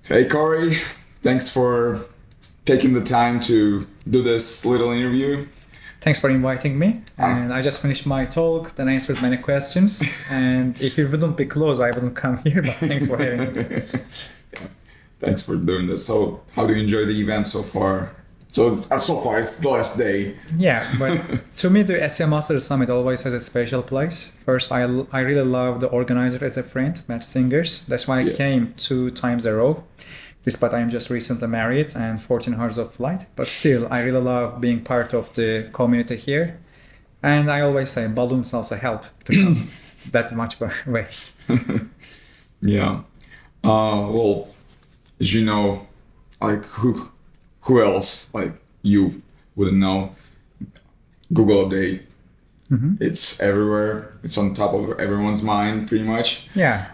Hey Koray, thanks for taking the time to do this little interview. Thanks for inviting me. And I just finished my talk, then answered many questions. And if it wouldn't be close, I wouldn't come here, but thanks for having me. Yeah, thanks for doing this. So, how do you enjoy the event so far? So far it's the last day. Yeah, but to me, the SEO Master Summit always has a special place. First, I really love the organizer as a friend, Matt Singers. That's why I came 2 times a row. Despite I am just recently married and 14 hours of flight, but still I really love being part of the community here. And I always say balloons also help to come that much way. Yeah. Well, as you know, like who else like you wouldn't know? Google Update. Mm-hmm. It's everywhere. It's on top of everyone's mind, pretty much. Yeah.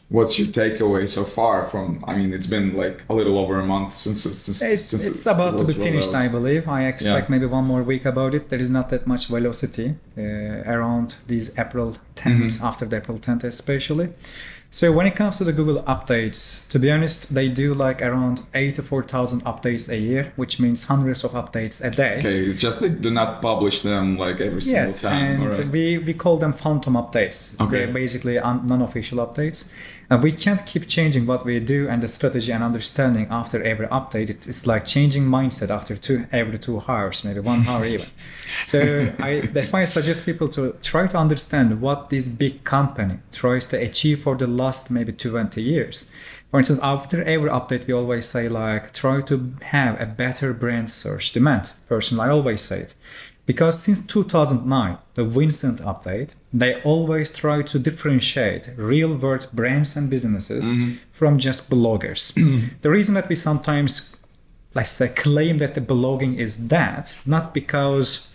What's your takeaway so far from, I mean, it's been like a little over a month since it's about to be finished, I believe. I expect maybe 1 more week about it. There is not that much velocity around these April 10th, after the April 10th especially. So when it comes to the Google updates, to be honest, they do like around 84,000 updates a year, which means hundreds of updates a day. Okay, it's just they do not publish them like every single time. Yes, and we call them phantom updates. Okay. They're basically non-official updates. And we can't keep changing what we do and the strategy and understanding after every update. It's like changing mindset after every 2 hours, maybe 1 hour even. So that's why I suggest people to try to understand what this big company tries to achieve for the last maybe 20 years. For instance, after every update, we always say like, try to have a better brand search demand. Personally, I always say it. Because since 2009, the Vincent update, they always try to differentiate real-world brands and businesses from just bloggers. The reason that we sometimes, let's say, claim that the blogging is that, not because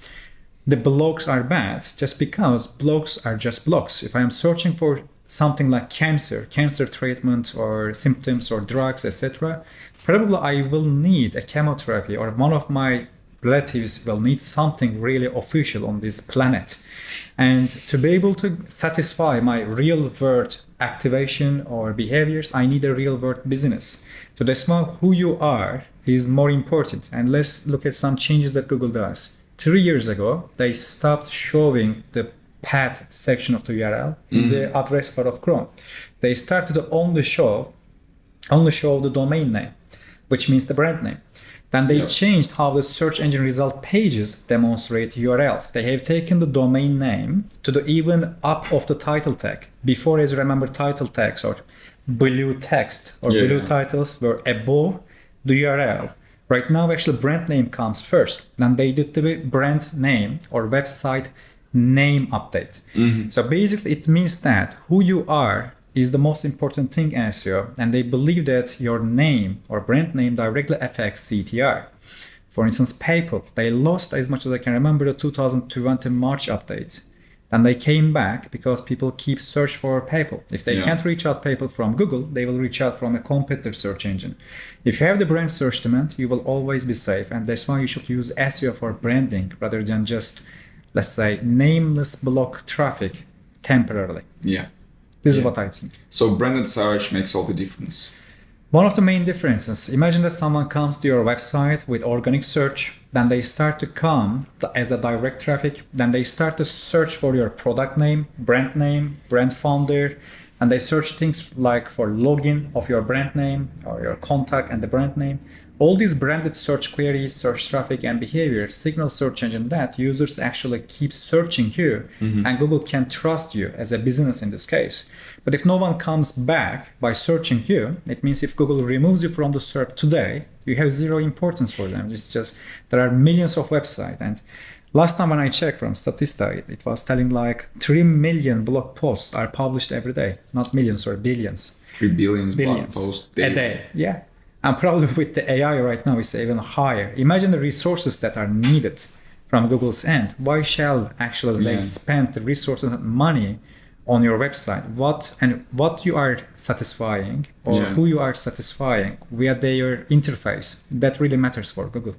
the blogs are bad, just because blogs are just blogs. If I am searching for something like cancer treatment or symptoms or drugs, etc., probably I will need a chemotherapy, or one of my relatives will need something really official on this planet. And to be able to satisfy my real world activation or behaviors, I need a real world business. So that's why who you are is more important. And let's look at some changes that Google does. 3 years ago, they stopped showing the path section of the URL in the address bar of Chrome. They started to only show the domain name, which means the brand name. Then they changed how the search engine result pages demonstrate URLs. They have taken the domain name to the even up of the title tag. Before, as you remember, title tags or blue text or blue titles were above the URL. Right now, actually, brand name comes first. Then they did the brand name or website name update. So basically, it means that who you are is the most important thing in SEO, and they believe that your name or brand name directly affects CTR. For instance, PayPal, they lost, as much as I can remember, the 2020 March update. And they came back because people keep search for PayPal. If they can't reach out PayPal from Google, they will reach out from a competitor search engine. If you have the brand search demand, you will always be safe, and that's why you should use SEO for branding rather than just, let's say, nameless block traffic temporarily. This is what I think. So branded search makes all the difference. One of the main differences, imagine that someone comes to your website with organic search, then they start to come as a direct traffic, then they start to search for your product name, brand founder, and they search things like for login of your brand name or your contact and the brand name. All these branded search queries, search traffic, and behavior signal search engine that users actually keep searching you, and Google can trust you as a business in this case. But if no one comes back by searching you, it means if Google removes you from the search today, you have zero importance for them. It's just, there are millions of websites. And last time when I checked from Statista, it was telling like 3 million blog posts are published every day. Not millions, or billions. 3 billion blog posts a day. Yeah. And probably with the AI right now, it's even higher. Imagine the resources that are needed from Google's end. Why shall actually they spend the resources and money on your website? What you are satisfying or who you are satisfying via their interface, that really matters for Google.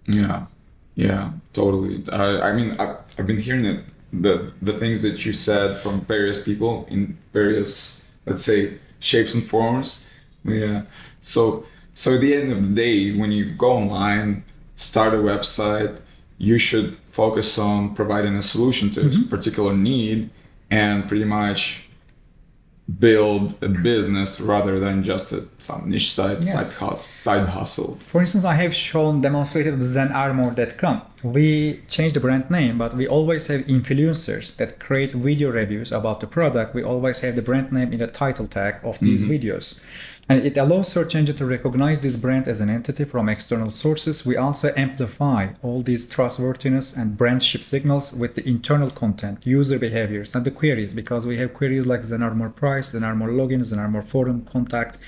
Yeah, totally. I mean, I've been hearing the things that you said from various people in various, let's say, shapes and forms. Yeah. So at the end of the day, when you go online, start a website, you should focus on providing a solution to a particular need and pretty much build a business rather than just some niche side hustle. For instance, I have demonstrated zenarmor.com. We changed the brand name, but we always have influencers that create video reviews about the product. We always have the brand name in the title tag of these videos. And it allows search engine to recognize this brand as an entity from external sources. We also amplify all these trustworthiness and brandship signals with the internal content, user behaviors, and the queries, because we have queries like Zenarmor price, Zenarmor login, Zenarmor forum contact,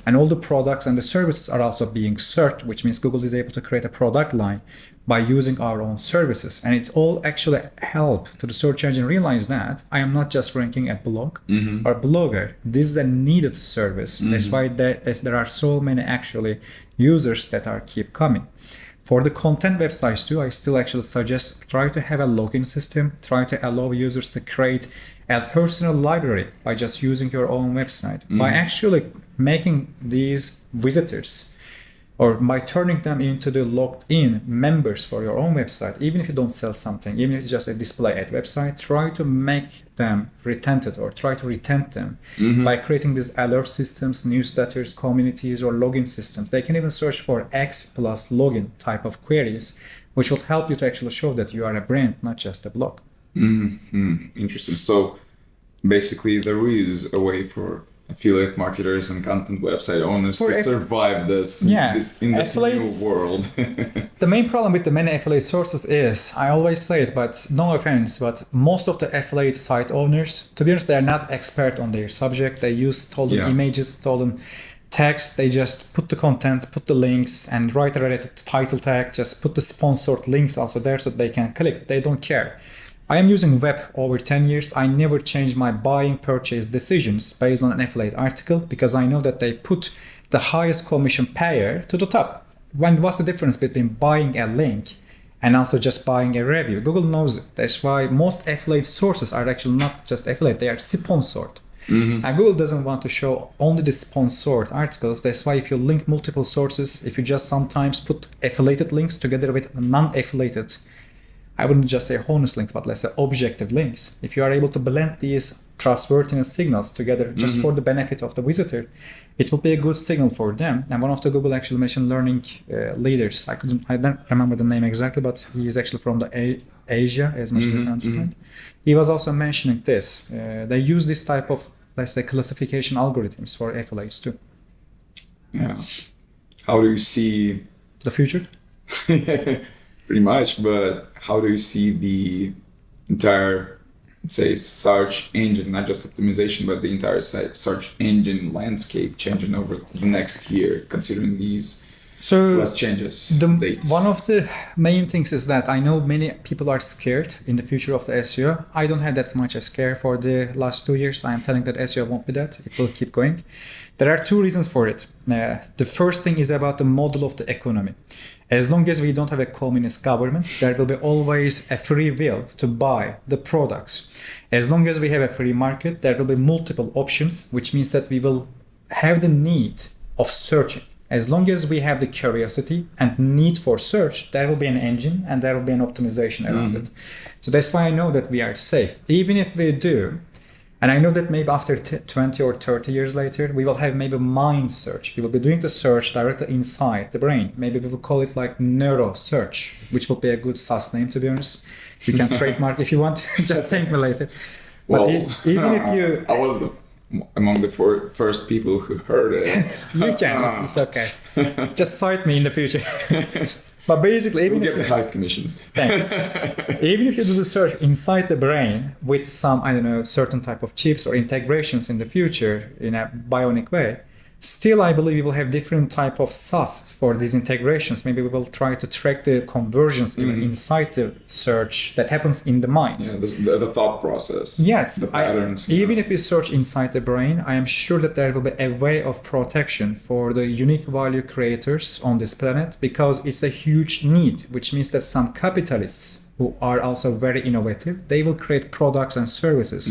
and all the products and the services are also being searched, which means Google is able to create a product line by using our own services. And it's all actually help to the search engine realize that I am not just ranking a blog or blogger. This is a needed service. That's why there are so many actually users that are keep coming. For the content websites too, I still actually suggest try to have a login system, try to allow users to create a personal library by just using your own website, by actually making these visitors or by turning them into the logged in members for your own website. Even if you don't sell something, even if it's just a display ad website, try to make them retented or try to retent them by creating these alert systems, newsletters, communities, or login systems. They can even search for X plus login type of queries, which will help you to actually show that you are a brand, not just a blog. Interesting. So basically there is a way for affiliate marketers and content website owners to survive this in this new world. The main problem with the many affiliate sources is, I always say it, but no offense, but most of the affiliate site owners, to be honest, they are not expert on their subject. They use stolen images, stolen text. They just put the content, put the links, and write a related title tag, just put the sponsored links also there so they can click. They don't care. I am using web over 10 years. I never change my buying purchase decisions based on an affiliate article because I know that they put the highest commission payer to the top. What's the difference between buying a link and also just buying a review? Google knows it. That's why most affiliate sources are actually not just affiliate, they are sponsored. And Google doesn't want to show only the sponsored articles. That's why if you link multiple sources, if you just sometimes put affiliated links together with non-affiliated, I wouldn't just say honest links, but let's say objective links. If you are able to blend these trustworthiness signals together just for the benefit of the visitor, it will be a good signal for them. And one of the Google actual machine learning leaders, I don't remember the name exactly, but he is actually from the Asia, as much as I understand. He was also mentioning this. They use this type of, let's say, classification algorithms for affiliates too. Yeah. How do you see the future? Pretty much, but how do you see the entire, let's say, search engine, not just optimization, but the entire search engine landscape changing over the next year, considering these less changes, dates? One of the main things is that I know many people are scared in the future of the SEO. I don't have that much a scare for the last 2 years. I am telling that SEO won't be that. It will keep going. There are two reasons for it. The first thing is about the model of the economy. As long as we don't have a communist government, there will be always a free will to buy the products. As long as we have a free market, there will be multiple options, which means that we will have the need of searching. As long as we have the curiosity and need for search, there will be an engine and there will be an optimization around it. So that's why I know that we are safe. Even if we do, and I know that maybe after 20 or 30 years later, we will have maybe mind search. We will be doing the search directly inside the brain. Maybe we will call it like neuro search, which will be a good SaaS name, to be honest. You can trademark if you want. Just thank me later. Well, even if you... I was among the first people who heard it. You can, it's okay. Just cite me in the future. But basically, even if you get the highest commissions. Even if you do the search inside the brain with some, I don't know, certain type of chips or integrations in the future in a bionic way, still I believe we will have different type of SaaS for these integrations. Maybe we will try to track the conversions even inside the search that happens in the mind. Yeah, the thought process. Yes. The patterns. Even if you search inside the brain, I am sure that there will be a way of protection for the unique value creators on this planet, because it's a huge need, which means that some capitalists who are also very innovative, they will create products and services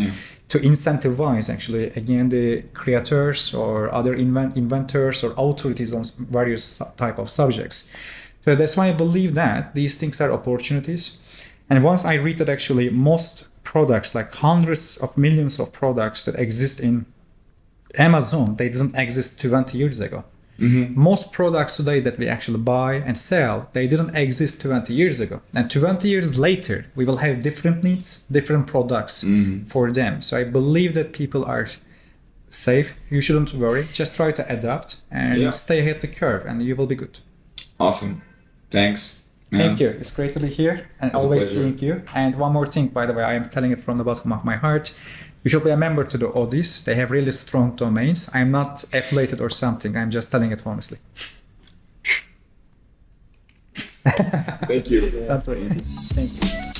to incentivize actually again the creators or other inventors or authorities on various type of subjects. So that's why I believe that these things are opportunities. And once I read that actually most products, like hundreds of millions of products that exist in Amazon, they didn't exist 20 years ago. Most products today that we actually buy and sell, they didn't exist 20 years ago. And 20 years later, we will have different needs, different products for them. So I believe that people are safe. You shouldn't worry. Just try to adapt and stay ahead the curve and you will be good. Awesome. Thanks. Thank you. It's great to be here and always seeing you. And one more thing, by the way, I am telling it from the bottom of my heart. You should be a member to the Odys. They have really strong domains. I'm not affiliated or something. I'm just telling it honestly. Thank you. That's very easy. Thank you.